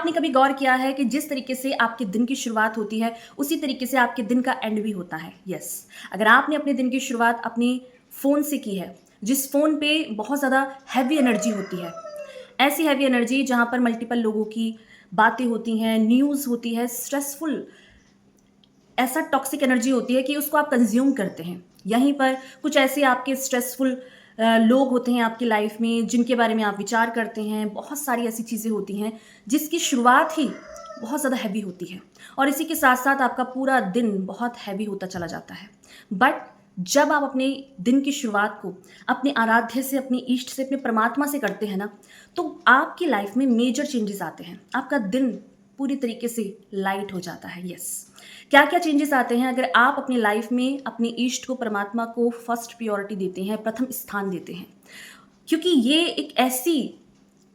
आपने कभी गौर किया है कि जिस तरीके से आपके दिन की शुरुआत होती है, उसी तरीके से आपके दिन का एंड भी होता है? यस। अगर आपने अपने दिन की शुरुआत अपने फ़ोन से की है, जिस फ़ोन पे बहुत ज़्यादा हैवी एनर्जी होती है, ऐसी हैवी एनर्जी जहाँ पर मल्टीपल लोगों की बातें होती हैं, न्यूज़ होती है, स्ट्रेसफुल ऐसा टॉक्सिक एनर्जी होती है कि उसको आप कंज्यूम करते हैं। यहीं पर कुछ ऐसे आपके स्ट्रेसफुल लोग होते हैं आपकी लाइफ में जिनके बारे में आप विचार करते हैं। बहुत सारी ऐसी चीज़ें होती हैं जिसकी शुरुआत ही बहुत ज़्यादा हैवी होती है और इसी के साथ साथ आपका पूरा दिन बहुत हैवी होता चला जाता है। बट जब आप अपने दिन की शुरुआत को अपने आराध्य से, अपने इष्ट से, अपने परमात्मा से करते हैं ना, तो आपकी लाइफ में मेजर चेंजेस आते हैं। आपका दिन पूरी तरीके से लाइट हो जाता है। यस। क्या क्या चेंजेस आते हैं अगर आप अपनी लाइफ में अपने इष्ट को, परमात्मा को फर्स्ट प्रायोरिटी देते हैं, प्रथम स्थान देते हैं? क्योंकि ये एक ऐसी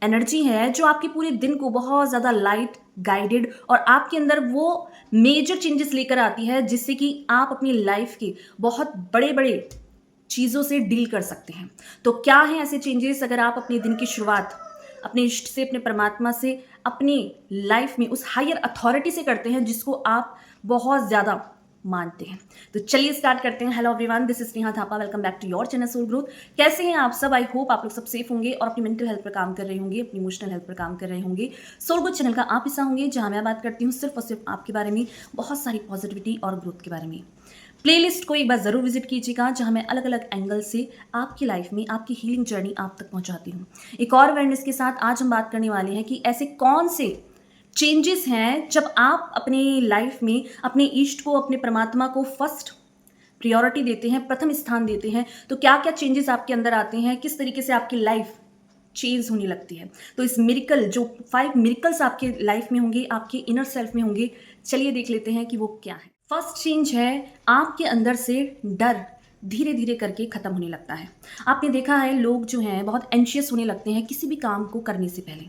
एनर्जी है जो आपके पूरे दिन को बहुत ज़्यादा लाइट, गाइडेड और आपके अंदर वो मेजर चेंजेस लेकर आती है जिससे कि आप अपनी लाइफ के बहुत बड़े बड़े चीज़ों से डील कर सकते हैं। तो क्या हैं ऐसे चेंजेस अगर आप अपने दिन की शुरुआत अपने इष्ट से, अपने परमात्मा से, अपनी लाइफ में उस हायर अथॉरिटी से करते हैं जिसको आप बहुत ज़्यादा मानते हैं? तो चलिए स्टार्ट करते हैं। Hello everyone, this is Neha Thapa. Welcome back to your channel soul growth. कैसे हैं आप सब? आई होप आप लोग सब सेफ होंगे और अपनी मेंटल हेल्थ पर काम कर रहे होंगे, अपनी इमोशनल हेल्थ पर काम कर रहे होंगे। सोल ग्रोथ चैनल का आप हिस्सा होंगे जहां मैं बात करती हूँ सिर्फ और सिर्फ आपके बारे में, बहुत सारी पॉजिटिविटी और ग्रोथ के बारे में। प्लेलिस्ट को एक बार ज़रूर विजिट कीजिएगा जहां मैं अलग अलग एंगल से आपकी लाइफ में आपकी हीलिंग जर्नी आप तक पहुंचाती हूं। एक और अवेयरनेस के साथ आज हम बात करने वाले हैं कि ऐसे कौन से चेंजेस हैं जब आप अपनी लाइफ में अपने इष्ट को, अपने परमात्मा को फर्स्ट प्रायोरिटी देते हैं, प्रथम स्थान देते हैं, तो क्या क्या चेंजेस आपके अंदर आते हैं, किस तरीके से आपकी लाइफ चेंज होने लगती है। तो इस मिरेकल, जो 5 मिरेकल्स आपके लाइफ में होंगे, आपके इनर सेल्फ में होंगे, चलिए देख लेते हैं कि वो क्या है। फर्स्ट चेंज है आपके अंदर से डर धीरे धीरे करके खत्म होने लगता है। आपने देखा है लोग जो हैं बहुत एंशियस होने लगते हैं किसी भी काम को करने से पहले।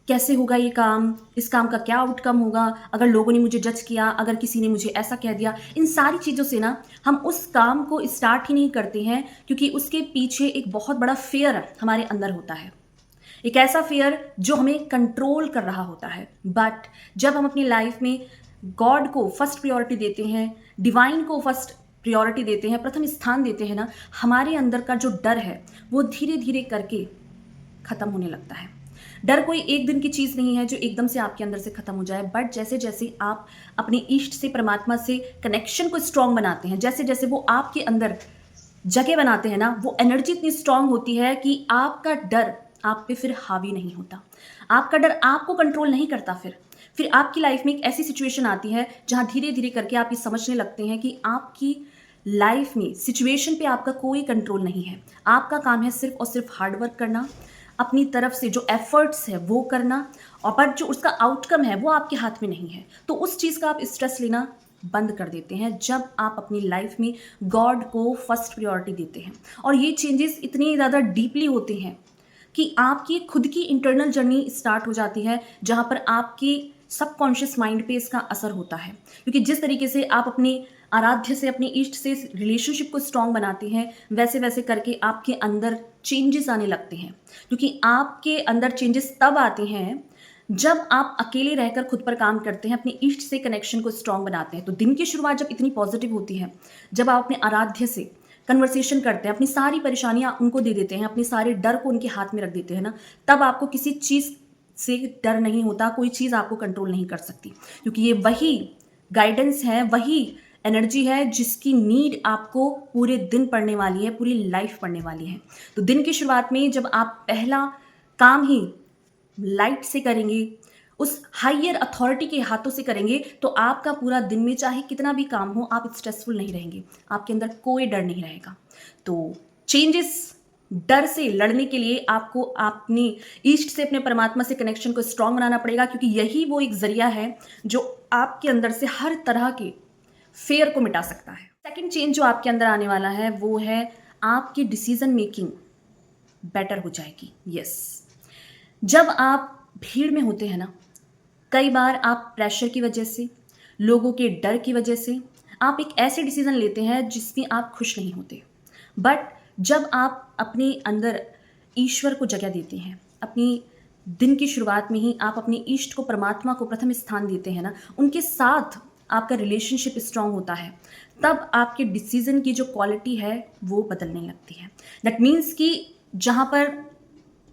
कैसे होगा ये काम, इस काम का क्या आउटकम होगा, अगर लोगों ने मुझे जज किया, अगर किसी ने मुझे ऐसा कह दिया, इन सारी चीज़ों से ना हम उस काम को स्टार्ट ही नहीं करते हैं क्योंकि उसके पीछे एक बहुत बड़ा फियर हमारे अंदर होता है। एक ऐसा फियर जो हमें कंट्रोल कर रहा होता है। बट जब हम अपनी लाइफ में गॉड को फर्स्ट प्रायोरिटी देते हैं, डिवाइन को फर्स्ट प्रायोरिटी देते हैं, प्रथम स्थान देते हैं ना, हमारे अंदर का जो डर है वो धीरे धीरे करके खत्म होने लगता है। डर कोई एक दिन की चीज़ नहीं है जो एकदम से आपके अंदर से खत्म हो जाए। बट जैसे जैसे आप अपने इष्ट से, परमात्मा से कनेक्शन को स्ट्रांग बनाते हैं, जैसे जैसे वो आपके अंदर जगह बनाते हैं ना, वो एनर्जी इतनी स्ट्रांग होती है कि आपका डर आप पे फिर हावी नहीं होता। आपका डर आपको कंट्रोल नहीं करता। फिर आपकी लाइफ में एक ऐसी सिचुएशन आती है जहां धीरे धीरे करके आप ये समझने लगते हैं कि आपकी लाइफ में सिचुएशन पे आपका कोई कंट्रोल नहीं है। आपका काम है सिर्फ और सिर्फ हार्डवर्क करना, अपनी तरफ से जो एफर्ट्स है वो करना, और पर जो उसका आउटकम है वो आपके हाथ में नहीं है। तो उस चीज़ का आप स्ट्रेस लेना बंद कर देते हैं जब आप अपनी लाइफ में गॉड को फर्स्ट प्रायोरिटी देते हैं। और ये चेंजेस इतनी ज़्यादा डीपली होते हैं कि आपकी खुद की इंटरनल जर्नी स्टार्ट हो जाती है जहाँ पर आपकी सबकॉन्शियस माइंड पे इसका असर होता है। क्योंकि जिस तरीके से आप अपने आराध्य से, अपने इष्ट से रिलेशनशिप को स्ट्रांग बनाते हैं, वैसे वैसे करके आपके अंदर चेंजेस आने लगते हैं। क्योंकि आपके अंदर चेंजेस तब आते हैं जब आप अकेले रहकर खुद पर काम करते हैं, अपने इष्ट से कनेक्शन को स्ट्रांग बनाते हैं। तो दिन की शुरुआत जब इतनी पॉजिटिव होती है, जब आप अपने आराध्य से कन्वर्सेशन करते हैं, अपनी सारी परेशानियां उनको दे देते हैं, अपने सारे डर को उनके हाथ में रख देते हैं ना, तब आपको किसी चीज़ से डर नहीं होता, कोई चीज़ आपको कंट्रोल नहीं कर सकती। क्योंकि ये वही गाइडेंस है, वही एनर्जी है जिसकी नीड आपको पूरे दिन पड़ने वाली है, पूरी लाइफ पड़ने वाली है। तो दिन की शुरुआत में जब आप पहला काम ही लाइट से करेंगे, उस हायर अथॉरिटी के हाथों से करेंगे, तो आपका पूरा दिन में चाहे कितना भी काम हो, आप स्ट्रेसफुल नहीं रहेंगे, आपके अंदर कोई डर नहीं रहेगा। तो चेंजेस, डर से लड़ने के लिए आपको अपनी ईस्ट से, अपने परमात्मा से कनेक्शन को स्ट्रांग बनाना पड़ेगा, क्योंकि यही वो एक जरिया है जो आपके अंदर से हर तरह के फेयर को मिटा सकता है। सेकंड चेंज जो आपके अंदर आने वाला है वो है आपकी डिसीजन मेकिंग बेटर हो जाएगी। यस। जब आप भीड़ में होते हैं ना, कई बार आप प्रेशर की वजह से, लोगों के डर की वजह से आप एक ऐसे डिसीजन लेते हैं जिसमें आप खुश नहीं होते। बट जब आप अपने अंदर ईश्वर को जगह देते हैं, अपनी दिन की शुरुआत में ही आप अपने इष्ट को, परमात्मा को प्रथम स्थान देते हैं ना, उनके साथ आपका रिलेशनशिप स्ट्रांग होता है, तब आपके डिसीजन की जो क्वालिटी है वो बदलने लगती है। दैट मीन्स कि जहाँ पर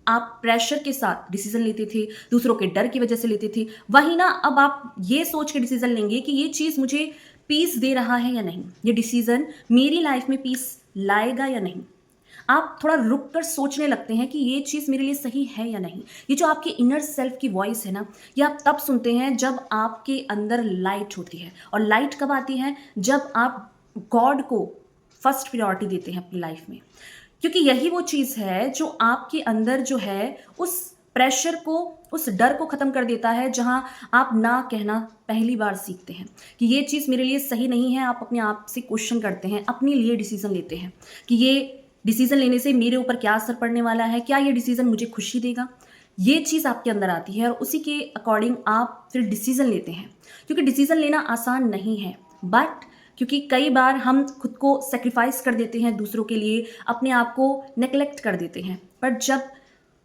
आप प्रेशर के साथ डिसीजन लेते थे, दूसरों के डर की वजह से लेते थे, वहीं ना अब आप ये सोच के डिसीजन लेंगे कि ये चीज़ मुझे पीस दे रहा है या नहीं, ये डिसीजन मेरी लाइफ में पीस लाएगा या नहीं। आप थोड़ा रुक कर सोचने लगते हैं कि ये चीज़ मेरे लिए सही है या नहीं। ये जो आपकी इनर सेल्फ की वॉइस है ना, ये आप तब सुनते हैं जब आपके अंदर लाइट होती है। और लाइट कब आती है? जब आप गॉड को फर्स्ट प्रायोरिटी देते हैं अपनी लाइफ में, क्योंकि यही वो चीज़ है जो आपके अंदर जो है उस प्रेशर को, उस डर को ख़त्म कर देता है, जहाँ आप ना कहना पहली बार सीखते हैं कि ये चीज़ मेरे लिए सही नहीं है। आप अपने आप से क्वेश्चन करते हैं, अपने लिए डिसीज़न लेते हैं कि ये डिसीज़न लेने से मेरे ऊपर क्या असर पड़ने वाला है, क्या ये डिसीज़न मुझे खुशी देगा। ये चीज़ आपके अंदर आती है और उसी के अकॉर्डिंग आप फिर डिसीज़न लेते हैं, क्योंकि डिसीज़न लेना आसान नहीं है, बट क्योंकि कई बार हम खुद को सेक्रीफाइस कर देते हैं दूसरों के लिए, अपने आप को नेग्लेक्ट कर देते हैं। बट जब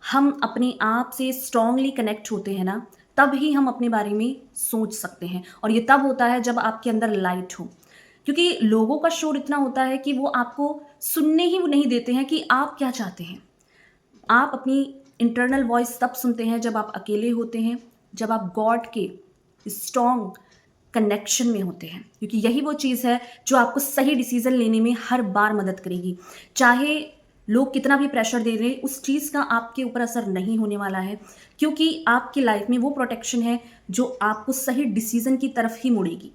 हम अपने आप से स्ट्रांगली कनेक्ट होते हैं ना, तब ही हम अपने बारे में सोच सकते हैं। और ये तब होता है जब आपके अंदर लाइट हो, क्योंकि लोगों का शोर इतना होता है कि वो आपको सुनने ही वो नहीं देते हैं कि आप क्या चाहते हैं। आप अपनी इंटरनल वॉइस तब सुनते हैं जब आप अकेले होते हैं, जब आप गॉड के स्ट्रॉन्ग कनेक्शन में होते हैं, क्योंकि यही वो चीज़ है जो आपको सही डिसीजन लेने में हर बार मदद करेगी। चाहे लोग कितना भी प्रेशर दे रहे, उस चीज़ का आपके ऊपर असर नहीं होने वाला है, क्योंकि आपकी लाइफ में वो प्रोटेक्शन है जो आपको सही डिसीजन की तरफ ही मुड़ेगी,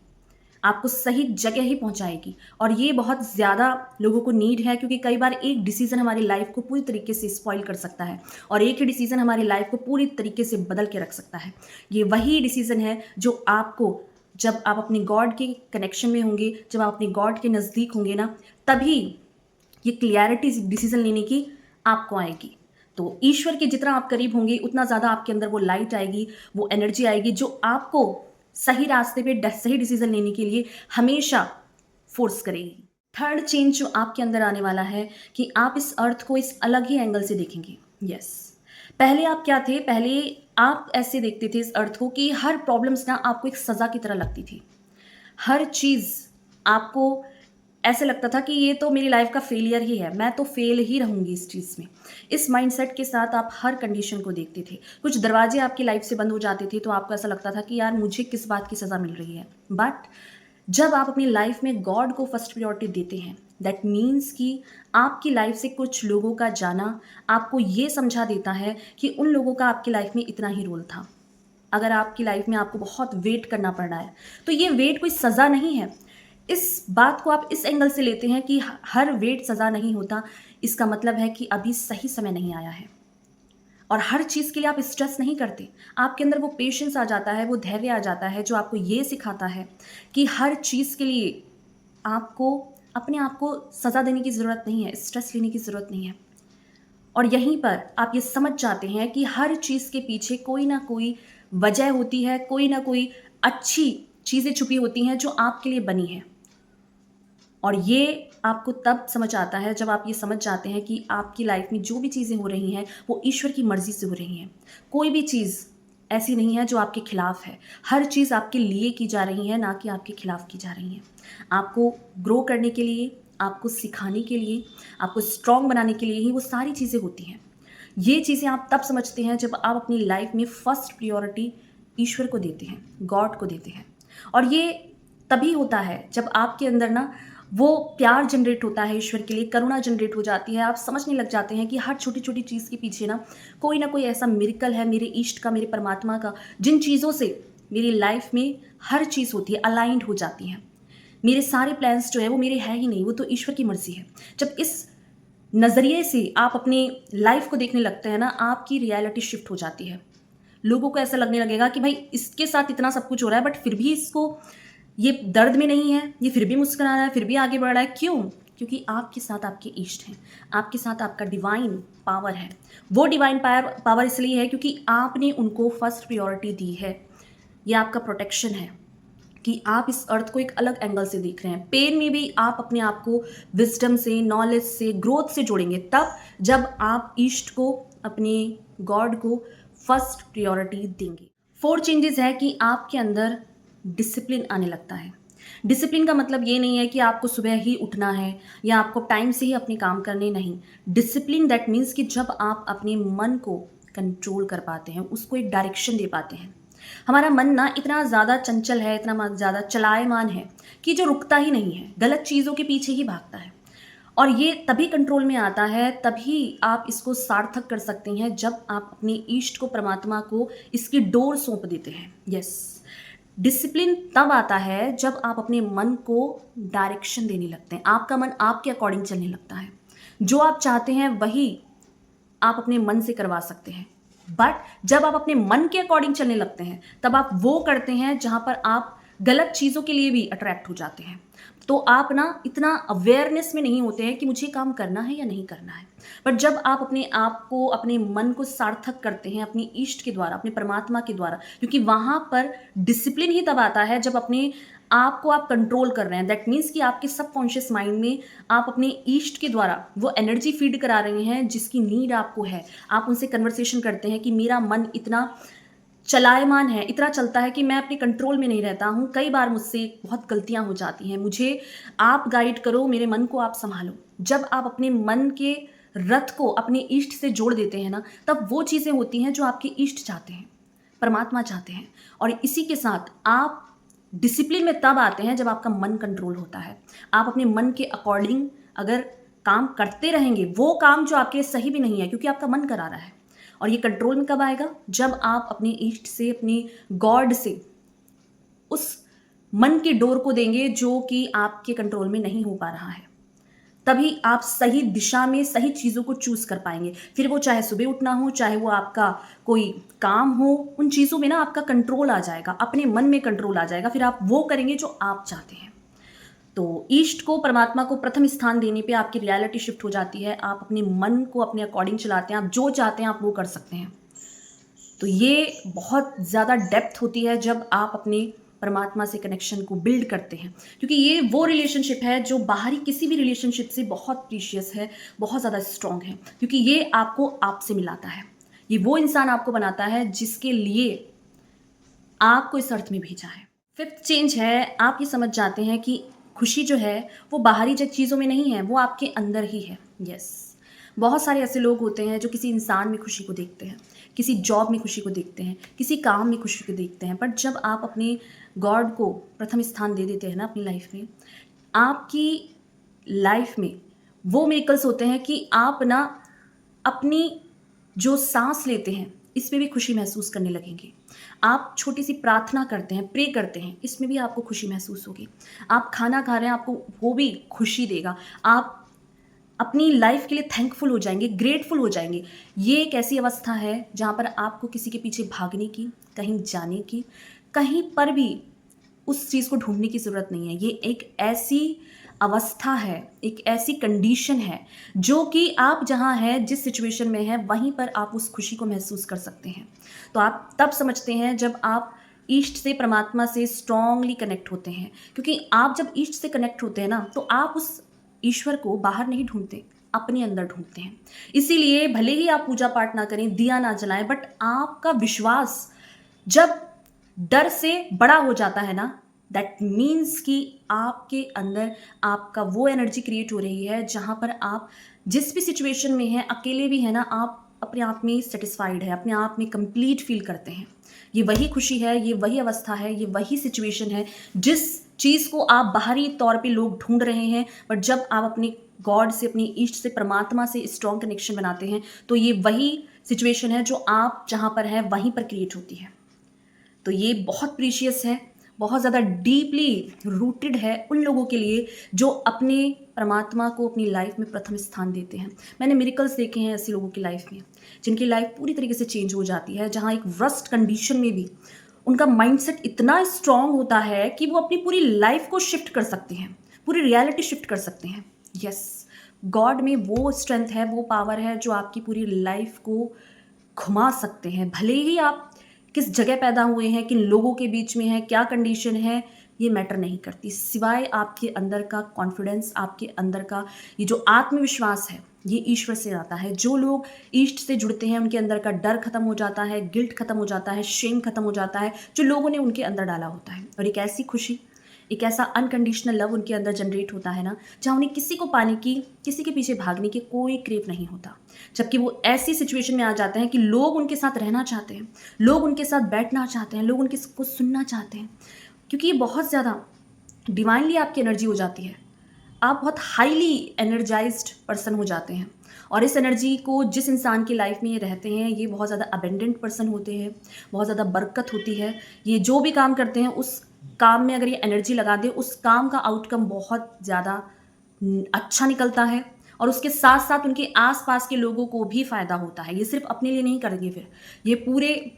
आपको सही जगह ही पहुंचाएगी। और ये बहुत ज़्यादा लोगों को नीड है, क्योंकि कई बार एक डिसीज़न हमारी लाइफ को पूरी तरीके से स्पॉइल कर सकता है और एक ही डिसीज़न हमारी लाइफ को पूरी तरीके से बदल के रख सकता है। ये वही डिसीज़न है जो आपको, जब आप अपने गॉड के कनेक्शन में होंगे, जब आप अपने गॉड के नज़दीक होंगे ना, तभी ये क्लियरिटी डिसीज़न लेने की आपको आएगी। तो ईश्वर के जितना आप करीब होंगे, उतना ज़्यादा आपके अंदर वो लाइट आएगी, वो एनर्जी आएगी जो आपको सही रास्ते पे सही डिसीजन लेने के लिए हमेशा फोर्स करेगी। थर्ड चेंज जो आपके अंदर आने वाला है कि आप इस अर्थ को इस अलग ही एंगल से देखेंगे। यस, पहले आप क्या थे? पहले आप ऐसे देखते थे इस अर्थ को कि हर प्रॉब्लम्स ना आपको एक सज़ा की तरह लगती थी। हर चीज़ आपको ऐसे लगता था कि ये तो मेरी लाइफ का फेलियर ही है, मैं तो फेल ही रहूँगी इस चीज़ में। इस माइंडसेट के साथ आप हर कंडीशन को देखते थे। कुछ दरवाजे आपकी लाइफ से बंद हो जाते थे तो आपको ऐसा लगता था कि यार मुझे किस बात की सज़ा मिल रही है। बट जब आप अपनी लाइफ में गॉड को फर्स्ट प्रायोरिटी देते हैं, दैट मीन्स कि आपकी लाइफ से कुछ लोगों का जाना आपको ये समझा देता है कि उन लोगों का आपकी लाइफ में इतना ही रोल था। अगर आपकी लाइफ में आपको बहुत वेट करना पड़ रहा है, तो ये वेट कोई सज़ा नहीं है। इस बात को आप इस एंगल से लेते हैं कि हर वेट सज़ा नहीं होता। इसका मतलब है कि अभी सही समय नहीं आया है। और हर चीज़ के लिए आप स्ट्रेस नहीं करते। आपके अंदर वो पेशेंस आ जाता है, वो धैर्य आ जाता है जो आपको ये सिखाता है कि हर चीज़ के लिए आपको अपने आप को सज़ा देने की ज़रूरत नहीं है, स्ट्रेस लेने की ज़रूरत नहीं है। और यहीं पर आप ये समझ जाते हैं कि हर चीज़ के पीछे कोई ना कोई वजह होती है, कोई ना कोई अच्छी चीज़ें छुपी होती हैं जो आपके लिए बनी है। और ये आपको तब समझ आता है जब आप ये समझ जाते हैं कि आपकी लाइफ में जो भी चीज़ें हो रही हैं वो ईश्वर की मर्ज़ी से हो रही हैं। कोई भी चीज़ ऐसी नहीं है जो आपके खिलाफ है। हर चीज़ आपके लिए की जा रही है, ना कि आपके खिलाफ की जा रही है। आपको ग्रो करने के लिए, आपको सिखाने के लिए, आपको स्ट्रॉन्ग बनाने के लिए ही वो सारी चीज़ें होती हैं। ये चीज़ें आप तब समझते हैं जब आप अपनी लाइफ में फर्स्ट प्रायोरिटी ईश्वर को देते हैं, गॉड को देते हैं। और ये तभी होता है जब आपके अंदर ना वो प्यार जनरेट होता है ईश्वर के लिए, करुणा जनरेट हो जाती है। आप समझने लग जाते हैं कि हर छोटी छोटी चीज़ के पीछे ना कोई ऐसा मिरेकल है मेरे इष्ट का, मेरे परमात्मा का, जिन चीज़ों से मेरी लाइफ में हर चीज़ होती है, अलाइंड हो जाती हैं। मेरे सारे प्लान्स जो है वो मेरे है ही नहीं, वो तो ईश्वर की मर्जी है। जब इस नज़रिए से आप अपनी लाइफ को देखने लगते हैं ना, आपकी रियलिटी शिफ्ट हो जाती है। लोगों को ऐसा लगने लगेगा कि भाई इसके साथ इतना सब कुछ हो रहा है, बट फिर भी इसको ये दर्द में नहीं है, ये फिर भी मुस्कुरा रहा है, फिर भी आगे बढ़ रहा है। क्यों? क्योंकि आपके साथ आपके इष्ट हैं, आपके साथ आपका डिवाइन पावर है। वो डिवाइन पावर इसलिए है क्योंकि आपने उनको फर्स्ट प्रायोरिटी दी है। ये आपका प्रोटेक्शन है कि आप इस अर्थ को एक अलग एंगल से देख रहे हैं। पेन में भी आप अपने आप को विजडम से, नॉलेज से, ग्रोथ से जोड़ेंगे तब जब आप इष्ट को, अपने गॉड को फर्स्ट प्रायोरिटी देंगे। 4 चेंजेस है कि आपके अंदर डिसिप्लिन आने लगता है। डिसिप्लिन का मतलब ये नहीं है कि आपको सुबह ही उठना है या आपको टाइम से ही अपने काम करने, नहीं। डिसिप्लिन दैट मीन्स कि जब आप अपने मन को कंट्रोल कर पाते हैं, उसको एक डायरेक्शन दे पाते हैं। हमारा मन ना इतना ज़्यादा चंचल है, इतना ज़्यादा चलायमान है कि जो रुकता ही नहीं है, गलत चीज़ों के पीछे ही भागता है। और ये तभी कंट्रोल में आता है, तभी आप इसको सार्थक कर सकते हैं जब आप अपने ईष्ट को, परमात्मा को इसकी डोर सौंप देते हैं। यस, डिसिप्लिन तब आता है जब आप अपने मन को डायरेक्शन देने लगते हैं। आपका मन आपके अकॉर्डिंग चलने लगता है। जो आप चाहते हैं वही आप अपने मन से करवा सकते हैं। बट जब आप अपने मन के अकॉर्डिंग चलने लगते हैं, तब आप वो करते हैं जहां पर आप गलत चीज़ों के लिए भी अट्रैक्ट हो जाते हैं। तो आप ना इतना अवेयरनेस में नहीं होते हैं कि मुझे काम करना है या नहीं करना है। बट जब आप अपने आप को, अपने मन को सार्थक करते हैं अपनी ईष्ट के द्वारा, अपने परमात्मा के द्वारा, क्योंकि वहाँ पर डिसिप्लिन ही तब आता है जब अपने आप को आप कंट्रोल कर रहे हैं। दैट मीन्स कि आपके सबकॉन्शियस माइंड में आप अपने ईष्ट के द्वारा वो एनर्जी फीड करा रहे हैं जिसकी नीड आपको है। आप उनसे कन्वर्सेशन करते हैं कि मेरा मन इतना चलायमान है, इतना चलता है कि मैं अपने कंट्रोल में नहीं रहता हूँ। कई बार मुझसे बहुत गलतियाँ हो जाती हैं, मुझे आप गाइड करो, मेरे मन को आप संभालो। जब आप अपने मन के रथ को अपने ईष्ट से जोड़ देते हैं ना, तब वो चीज़ें होती हैं जो आपके ईष्ट चाहते हैं, परमात्मा चाहते हैं। और इसी के साथ आप डिसिप्लिन में तब आते हैं जब आपका मन कंट्रोल होता है। आप अपने मन के अकॉर्डिंग अगर काम करते रहेंगे, वो काम जो आपके सही भी नहीं है क्योंकि आपका मन करा रहा है। और ये कंट्रोल में कब आएगा? जब आप अपने ईष्ट से, अपनी गॉड से उस मन की डोर को देंगे जो कि आपके कंट्रोल में नहीं हो पा रहा है। तभी आप सही दिशा में सही चीज़ों को चूज कर पाएंगे। फिर वो चाहे सुबह उठना हो, चाहे वो आपका कोई काम हो, उन चीज़ों में ना आपका कंट्रोल आ जाएगा, अपने मन में कंट्रोल आ जाएगा। फिर आप वो करेंगे जो आप चाहते हैं। तो ईष्ट को, परमात्मा को प्रथम स्थान देने पे आपकी रियलिटी शिफ्ट हो जाती है। आप अपने मन को अपने अकॉर्डिंग चलाते हैं, आप जो चाहते हैं आप वो कर सकते हैं। तो ये बहुत ज़्यादा डेप्थ होती है जब आप अपने परमात्मा से कनेक्शन को बिल्ड करते हैं, क्योंकि ये वो रिलेशनशिप है जो बाहरी किसी भी रिलेशनशिप से बहुत प्रीशियस है, बहुत ज़्यादा स्ट्रॉन्ग है, क्योंकि ये आपको आपसे मिलाता है। ये वो इंसान आपको बनाता है जिसके लिए आपको इस अर्थ में भेजा है। फिफ्थ चेंज है, आप ये समझ जाते हैं कि खुशी जो है वो बाहरी चीज़ों में नहीं है, वो आपके अंदर ही है। यस, बहुत सारे ऐसे लोग होते हैं जो किसी इंसान में खुशी को देखते हैं, किसी जॉब में खुशी को देखते हैं, किसी काम में खुशी को देखते हैं। बट जब आप अपने गॉड को प्रथम स्थान दे देते हैं ना अपनी लाइफ में, आपकी लाइफ में वो मिरेकल्स होते हैं कि आप ना अपनी जो सांस लेते हैं इसमें भी खुशी महसूस करने लगेंगे। आप छोटी सी प्रार्थना करते हैं, प्रे करते हैं, इसमें भी आपको खुशी महसूस होगी। आप खाना खा रहे हैं, आपको वो भी खुशी देगा। आप अपनी लाइफ के लिए थैंकफुल हो जाएंगे, ग्रेटफुल हो जाएंगे। ये एक ऐसी अवस्था है जहाँ पर आपको किसी के पीछे भागने की, कहीं जाने की, कहीं पर भी उस चीज़ को ढूंढने की ज़रूरत नहीं है। ये एक ऐसी अवस्था है, एक ऐसी कंडीशन है जो कि आप जहाँ हैं, जिस सिचुएशन में हैं, वहीं पर आप उस खुशी को महसूस कर सकते हैं। तो आप तब समझते हैं जब आप ईष्ट से, परमात्मा से स्ट्रांगली कनेक्ट होते हैं, क्योंकि आप जब ईष्ट से कनेक्ट होते हैं ना, तो आप उस ईश्वर को बाहर नहीं ढूंढते, अपने अंदर ढूंढते हैं। इसीलिए भले ही आप पूजा पाठ ना करें, दिया ना जलाएं, बट आपका विश्वास जब डर से बड़ा हो जाता है ना, दैट मीन्स कि आपके अंदर आपका वो एनर्जी क्रिएट हो रही है जहाँ पर आप जिस भी सिचुएशन में हैं, अकेले भी हैं ना, आप अपने आप में सेटिस्फाइड है, अपने आप में कंप्लीट फील करते हैं। ये वही खुशी है, ये वही अवस्था है, ये वही सिचुएशन है जिस चीज़ को आप बाहरी तौर पे लोग ढूंढ रहे हैं। बट जब आप अपने गॉड से, अपनी ईष्ट से, परमात्मा से स्ट्रॉन्ग कनेक्शन बनाते हैं, तो ये वही सिचुएशन है जो आप जहाँ पर है वहीं पर क्रिएट होती है। तो ये बहुत प्रीशियस है, बहुत ज़्यादा डीपली रूटेड है उन लोगों के लिए जो अपने परमात्मा को अपनी लाइफ में प्रथम स्थान देते हैं। मैंने मिरेकल्स देखे हैं ऐसे लोगों की लाइफ में, जिनकी लाइफ पूरी तरीके से चेंज हो जाती है, जहाँ एक वर्स्ट कंडीशन में भी उनका माइंडसेट इतना स्ट्रांग होता है कि वो अपनी पूरी लाइफ को शिफ्ट कर सकते हैं, पूरी रियलिटी शिफ्ट कर सकते हैं। यस, गॉड में वो स्ट्रेंथ है, वो पावर है जो आपकी पूरी लाइफ को घुमा सकते हैं। भले ही आप किस जगह पैदा हुए हैं, किन लोगों के बीच में हैं, क्या कंडीशन है, ये मैटर नहीं करती, सिवाय आपके अंदर का कॉन्फिडेंस, आपके अंदर का ये जो आत्मविश्वास है, ये ईश्वर से आता है। जो लोग ईष्ट से जुड़ते हैं उनके अंदर का डर खत्म हो जाता है, गिल्ट खत्म हो जाता है, शेम खत्म हो जाता है, जो लोगों ने उनके अंदर डाला होता है। और एक ऐसी खुशी, एक ऐसा अनकंडीशनल लव उनके अंदर जनरेट होता है ना, जहाँ उन्हें किसी को पाने की, किसी के पीछे भागने की कोई क्रेव नहीं होता। जबकि वो ऐसी सिचुएशन में आ जाते हैं कि लोग उनके साथ रहना चाहते हैं, लोग उनके साथ बैठना चाहते हैं, लोग उनके को सुनना चाहते हैं, क्योंकि ये बहुत ज़्यादा डिवाइनली आपकी एनर्जी हो जाती है। आप बहुत हाईली एनर्जाइज्ड पर्सन हो जाते हैं। और इस एनर्जी को जिस इंसान की लाइफ में ये रहते हैं, ये बहुत ज़्यादा अबेंडेंट पर्सन होते हैं, बहुत ज़्यादा बरकत होती है। ये जो भी काम करते हैं उस काम में अगर ये एनर्जी लगा दें, उस काम का आउटकम बहुत ज़्यादा अच्छा निकलता है। और उसके साथ साथ उनके आसपास के लोगों को भी फ़ायदा होता है। ये सिर्फ अपने लिए नहीं करेंगे, फिर ये पूरे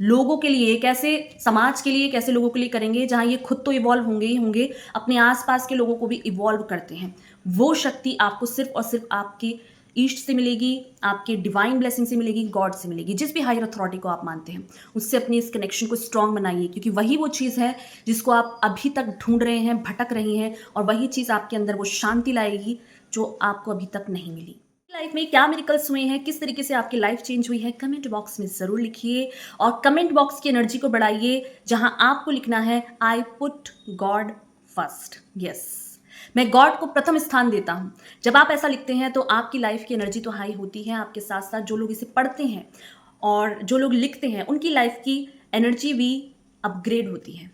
लोगों के लिए, एक ऐसे समाज के लिए, एक ऐसे लोगों के लिए करेंगे जहाँ ये खुद तो इवॉल्व होंगे ही होंगे, अपने आसपास के लोगों को भी इवॉल्व करते हैं। वो शक्ति आपको सिर्फ और सिर्फ आपके ईष्ट से मिलेगी, आपके डिवाइन ब्लेसिंग से मिलेगी, गॉड से मिलेगी, जिस भी हायर अथॉरिटी को आप मानते हैं उससे अपनी इस कनेक्शन को स्ट्रांग बनाइए, क्योंकि वही वो चीज़ है जिसको आप अभी तक ढूंढ रहे हैं, भटक रही हैं, और वही चीज़ आपके अंदर वो शांति लाएगी जो आपको अभी तक नहीं मिली। लाइफ में क्या मिरेकल्स हुए हैं, किस तरीके से आपकी लाइफ चेंज हुई है, कमेंट बॉक्स में ज़रूर लिखिए। और कमेंट बॉक्स की एनर्जी को बढ़ाइए, जहां आपको लिखना है I put God first. Yes, मैं गॉड को प्रथम स्थान देता हूं। जब आप ऐसा लिखते हैं तो आपकी लाइफ की एनर्जी तो हाई होती है, आपके साथ साथ जो लोग इसे पढ़ते हैं और जो लोग लिखते हैं उनकी लाइफ की एनर्जी भी अपग्रेड होती है।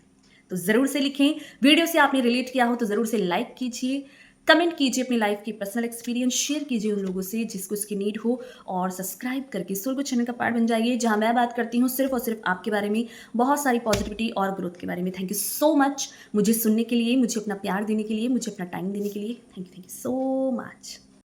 तो ज़रूर से लिखें। वीडियो से आपने रिलेट किया हो तो ज़रूर से लाइक कीजिए, कमेंट कीजिए, अपनी लाइफ की पर्सनल एक्सपीरियंस शेयर कीजिए उन लोगों से जिसको इसकी नीड हो, और सब्सक्राइब करके सोल को चैनल का पार्ट बन जाइए, जहां मैं बात करती हूँ सिर्फ और सिर्फ आपके बारे में, बहुत सारी पॉजिटिविटी और ग्रोथ के बारे में। थैंक यू सो मच मुझे सुनने के लिए, मुझे अपना प्यार देने के लिए, मुझे अपना टाइम देने के लिए। Thank you so much.